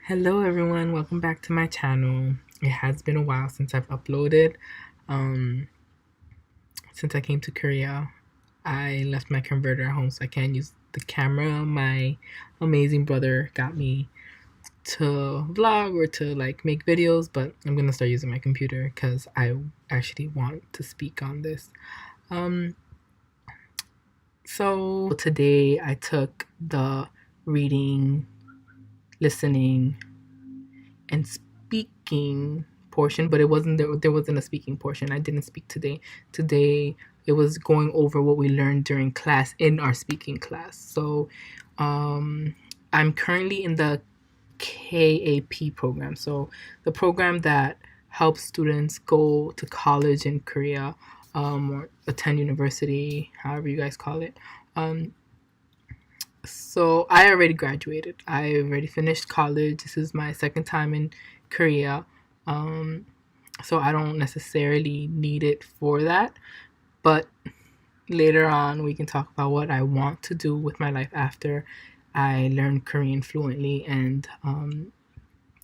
Hello everyone, welcome back to my channel. It has been a while since I've uploaded. Um, since I came to Korea, I left my converter at home so I can't use the camera my amazing brother got me to vlog or to make videos, but I'm gonna start using my computer because I actually want to speak on this. Um, so today I took the reading, listening, and speaking portion, but it wasn't there wasn't a speaking portion. I didn't speak today. Today it was going over what we learned during class in our speaking class. So I'm currently in the KAP program. So the program that helps students go to college in Korea, or attend university, however you guys call it. Um, so I already graduated. I already finished college. This is my second time in Korea. Um, so I don't necessarily need it for that. But later on, we can talk about what I want to do with my life after I learn Korean fluently and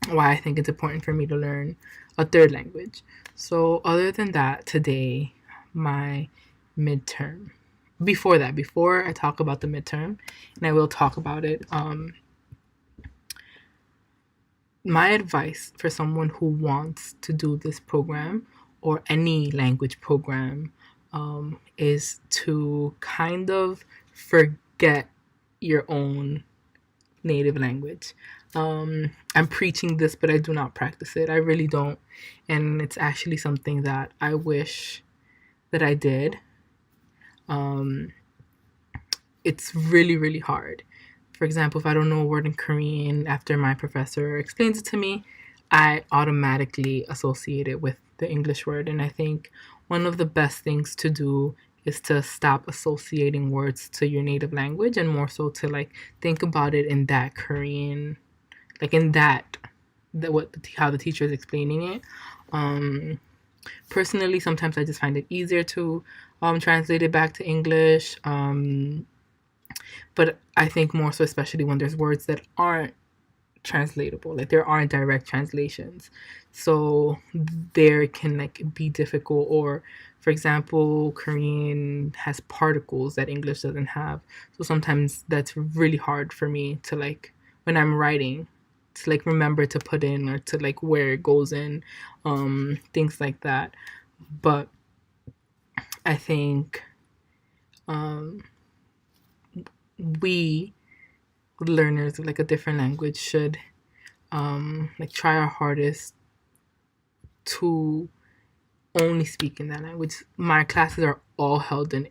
why I think it's important for me to learn a third language. So, other than that, today, my midterm. Before I talk about the midterm, and I will talk about it, my advice for someone who wants to do this program or any language program is to kind of forget your own native language. I'm preaching this, but I do not practice it. I really don't. And it's actually something that I wish that I did. It's really, really hard. For example, if I don't know a word in Korean after my professor explains it to me, I automatically associate it with the English word. And I think one of the best things to do is to stop associating words to your native language and more so to think about it in that Korean, in how the teacher is explaining it. Personally, sometimes I just find it easier to translate it back to English. But I think more so, especially when there's words that aren't translatable, there aren't direct translations, so there can be difficult. Or for example, Korean has particles that English doesn't have, so sometimes that's really hard for me to when I'm writing to remember to put in or to where it goes in, things like that. But I think we learners of a different language should try our hardest to only speak in that language. My classes are all held in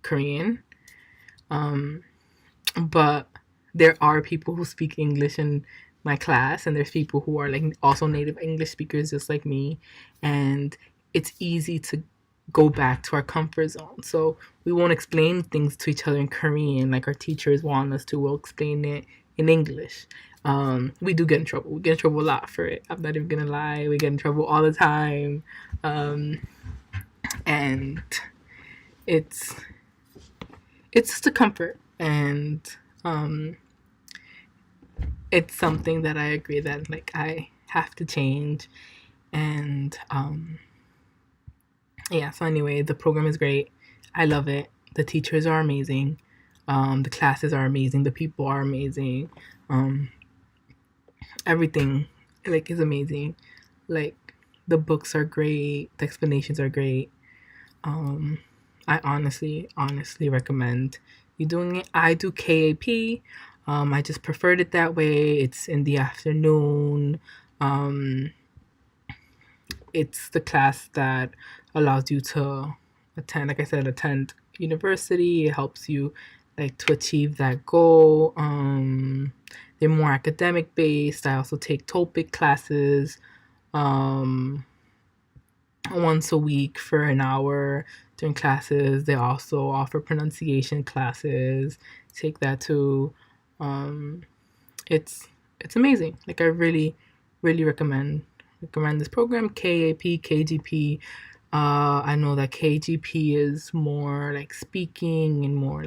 Korean, but there are people who speak English in my class, and there's people who are also native English speakers just like me, and it's easy to go back to our comfort zone. So we won't explain things to each other in Korean like our teachers want us to. We'll explain it in English. We do get in trouble. We get in trouble a lot for it. I'm not even gonna lie. We get in trouble all the time, and it's just a comfort, and it's something that I agree that I have to change. And yeah, so anyway, the program is great. I love it. The teachers are amazing. The classes are amazing. The people are amazing. Everything is amazing. The books are great. The explanations are great. I honestly recommend you doing it. I do KAP. I just preferred it that way. It's in the afternoon. It's the class that allows you to attend, like I said, attend university. It helps you to achieve that goal. They're more academic based. I also take topic classes once a week for an hour during classes. They also offer pronunciation classes. Take that too. It's amazing. I really recommend this program. KAP, KGP. I know that KGP is more speaking and more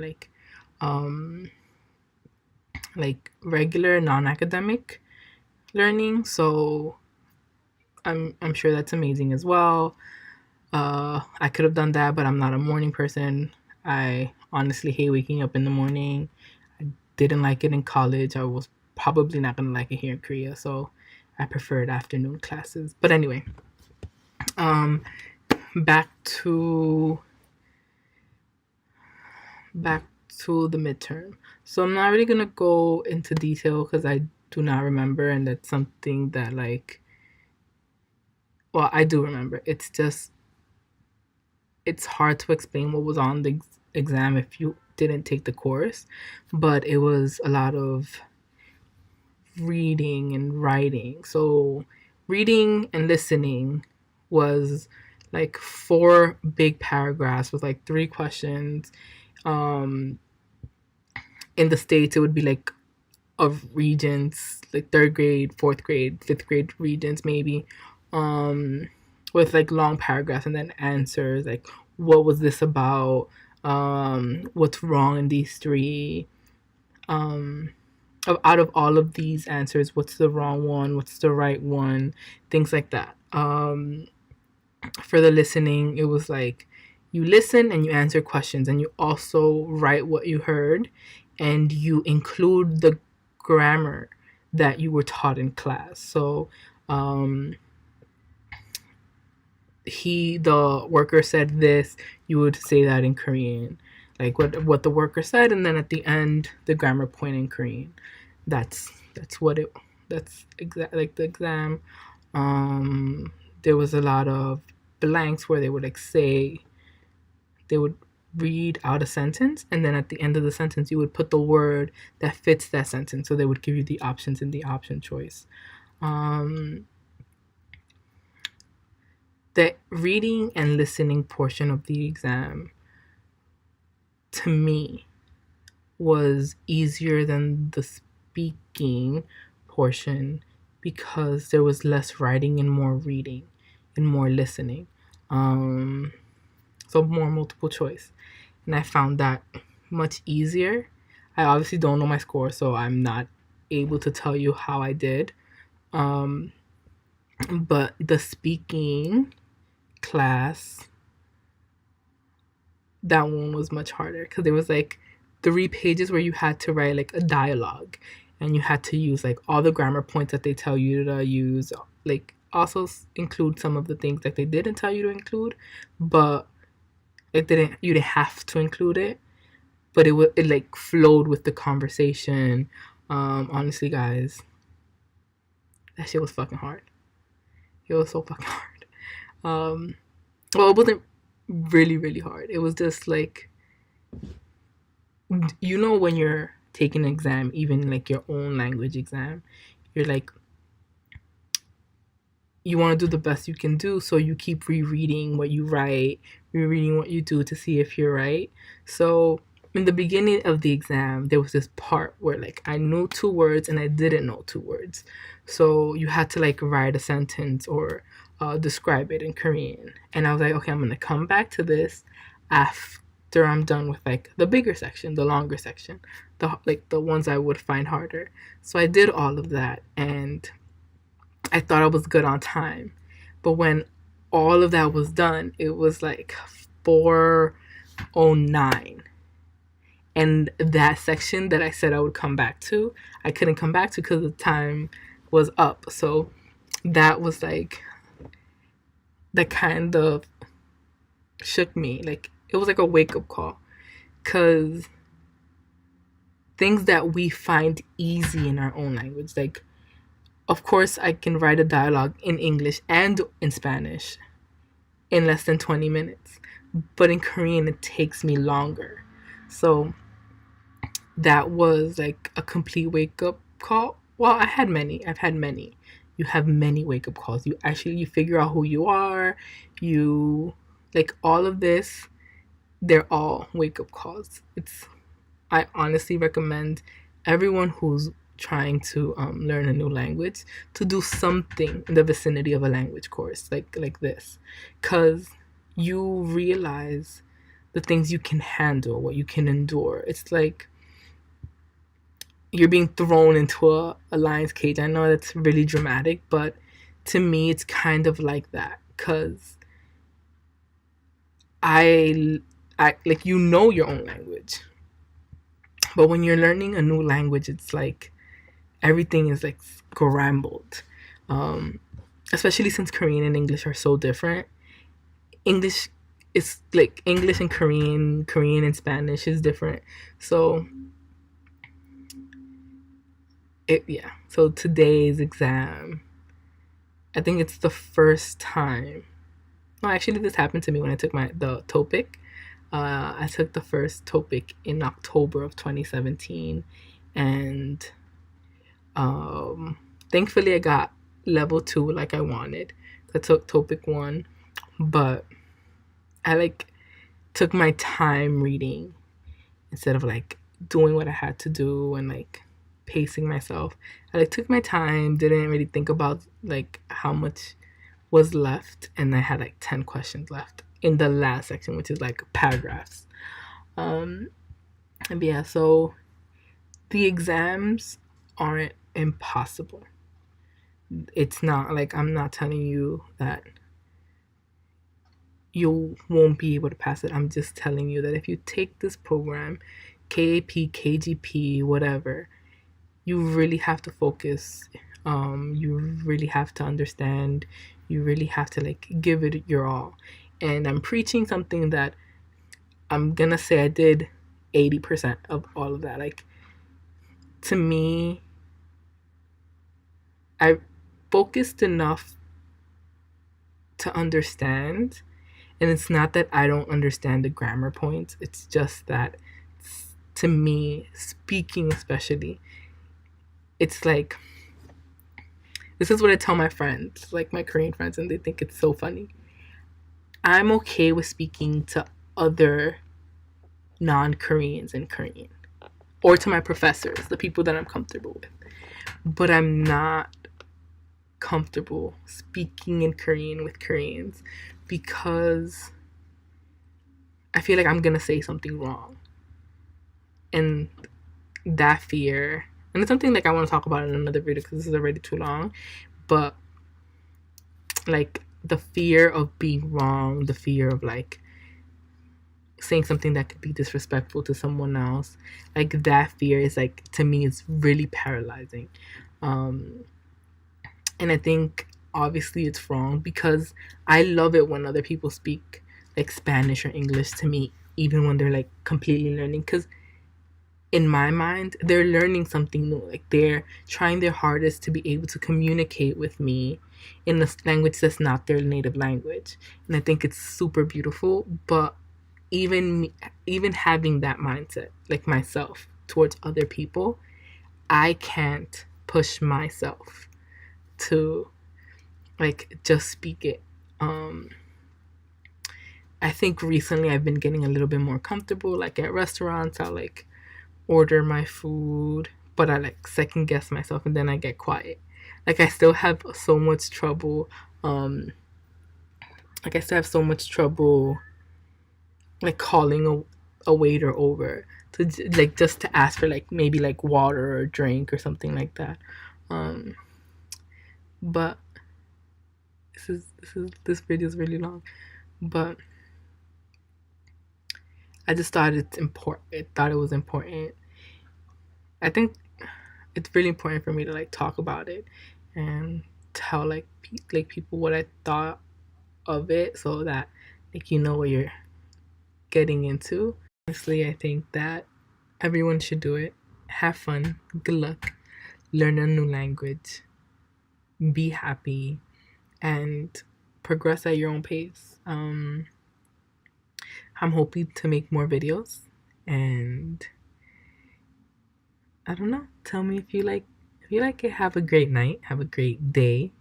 regular non-academic. learning, so I'm sure that's amazing as well. I could have done that, but I'm not a morning person. I honestly hate waking up in the morning. I didn't like it in college. I was probably not gonna like it here in Korea, so I preferred afternoon classes. But anyway, um, back to back to the midterm. So I'm not really gonna go into detail because I do not remember, and that's something that well, I do remember. It's just it's hard to explain what was on the exam if you didn't take the course, but it was a lot of reading and writing. So reading and listening was like 4 big paragraphs with like 3 questions. Um, in the States, it would be like of regions, like third grade, fourth grade, fifth grade regions, maybe, um, with like long paragraphs and then answers like, what was this about? What's wrong in these three? Um, Out of all of these answers, what's the wrong one? What's the right one? Things like that. For the listening, it was like you listen and you answer questions, and you also write what you heard, and you include the grammar that you were taught in class. So, um, the worker said this, you would say that in Korean, like what the worker said, and then at the end, the grammar point in Korean. That's what it. That's like the exam. There was a lot of blanks where they would they would read out a sentence, and then at the end of the sentence you would put the word that fits that sentence, so they would give you the options in the option choice. um, the reading and listening portion of the exam, to me, was easier than the speaking portion because there was less writing and more reading and more listening. um, so more multiple choice, and I found that much easier. I obviously don't know my score, so I'm not able to tell you how I did. Um, but the speaking class, that one was much harder because there was like 3 pages where you had to write like a dialogue, and you had to use like all the grammar points that they tell you to use, like also include some of the things that they didn't tell you to include, but you didn't have to include it, but it like flowed with the conversation. Honestly, guys, that shit was fucking hard. It was so fucking hard. Um, well, it wasn't really hard. It was just like, when you're taking an exam, even like your own language exam, you're like, you want to do the best you can do, so you keep rereading what you write, rereading what you do to see if you're right. So in the beginning of the exam, there was this part where like I knew 2 words and I didn't know 2 words, so you had to like write a sentence or describe it in Korean. And I was like, okay, I'm gonna come back to this after I'm done with like the bigger section, the longer section, the ones I would find harder. So I did all of that, and I thought I was good on time. But when all of that was done, it was like 4:09. And that section that I said I would come back to, I couldn't come back to because the time was up. So that was like, that kind of shook me. Like, it was like a wake up call. Because things that we find easy in our own language, like, of course, I can write a dialogue in English and in Spanish in less than 20 minutes. But in Korean, it takes me longer. So that was like a complete wake up call. Well, I've had many. You have many wake up calls. You figure out who you are. You, like, all of this, they're all wake up calls. I honestly recommend everyone who's trying to learn a new language to do something in the vicinity of a language course like this, because you realize the things you can handle, what you can endure. It's like you're being thrown into a lion's cage. I know that's really dramatic, but to me it's kind of like that, because I like, you know your own language, but when you're learning a new language, it's like everything is like scrambled. um Especially since Korean and English are so different. English is like English and Korean, Korean and Spanish is different. So so today's exam, I think it's the first time. No, actually, this happened to me when I took the TOPIK. I took the first TOPIK in October of 2017, and thankfully I got level 2 like I wanted. I took TOPIK 1, but I like took my time reading instead of like doing what I had to do and like pacing myself. I like took my time, didn't really think about like how much was left, and I had like 10 questions left in the last section, which is like paragraphs. And yeah, so the exams aren't impossible. It's not like, I'm not telling you that you won't be able to pass it. I'm just telling you that if you take this program, KAP, KGP, whatever, you really have to focus. You really have to understand. You really have to like give it your all. And I'm preaching something that I'm gonna say I did 80% of all of that. Like, to me, I focused enough to understand. And it's not that I don't understand the grammar points. It's just that, to me, speaking especially, it's like, this is what I tell my friends, like my Korean friends, and they think it's so funny. I'm okay with speaking to other non-Koreans in Korean, or to my professors, the people that I'm comfortable with. But I'm not comfortable speaking in Korean with Koreans, because I feel like I'm gonna say something wrong. And that fear, and it's something like I want to talk about in another video because this is already too long, but like the fear of being wrong, the fear of like saying something that could be disrespectful to someone else, like that fear is like, to me, it's really paralyzing. And I think obviously it's wrong, because I love it when other people speak like Spanish or English to me, even when they're like completely learning, because in my mind, they're learning something new. Like, they're trying their hardest to be able to communicate with me in a language that's not their native language. And I think it's super beautiful. But even having that mindset, like myself, towards other people, I can't push myself to like just speak it. I think recently I've been getting a little bit more comfortable. Like at restaurants, I'll like order my food, but I like second guess myself, and then I get quiet. Like, I still have so much trouble. Like, I still have so much trouble like calling a waiter over to like just to ask for like maybe like water or drink or something like that. But this video is really long, but I just thought it's important. I thought it was important. I think it's really important for me to like talk about it and tell like people what I thought of it, so that like you know what you're getting into. Honestly, I think that everyone should do it. Have fun. Good luck. Learn a new language. Be happy, and progress at your own pace. I'm hoping to make more videos, and I don't know. Tell me if you like it. Have a great night. Have a great day,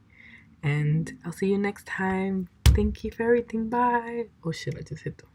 and I'll see you next time. Thank you for everything. Bye. Oh shit! I just hit that.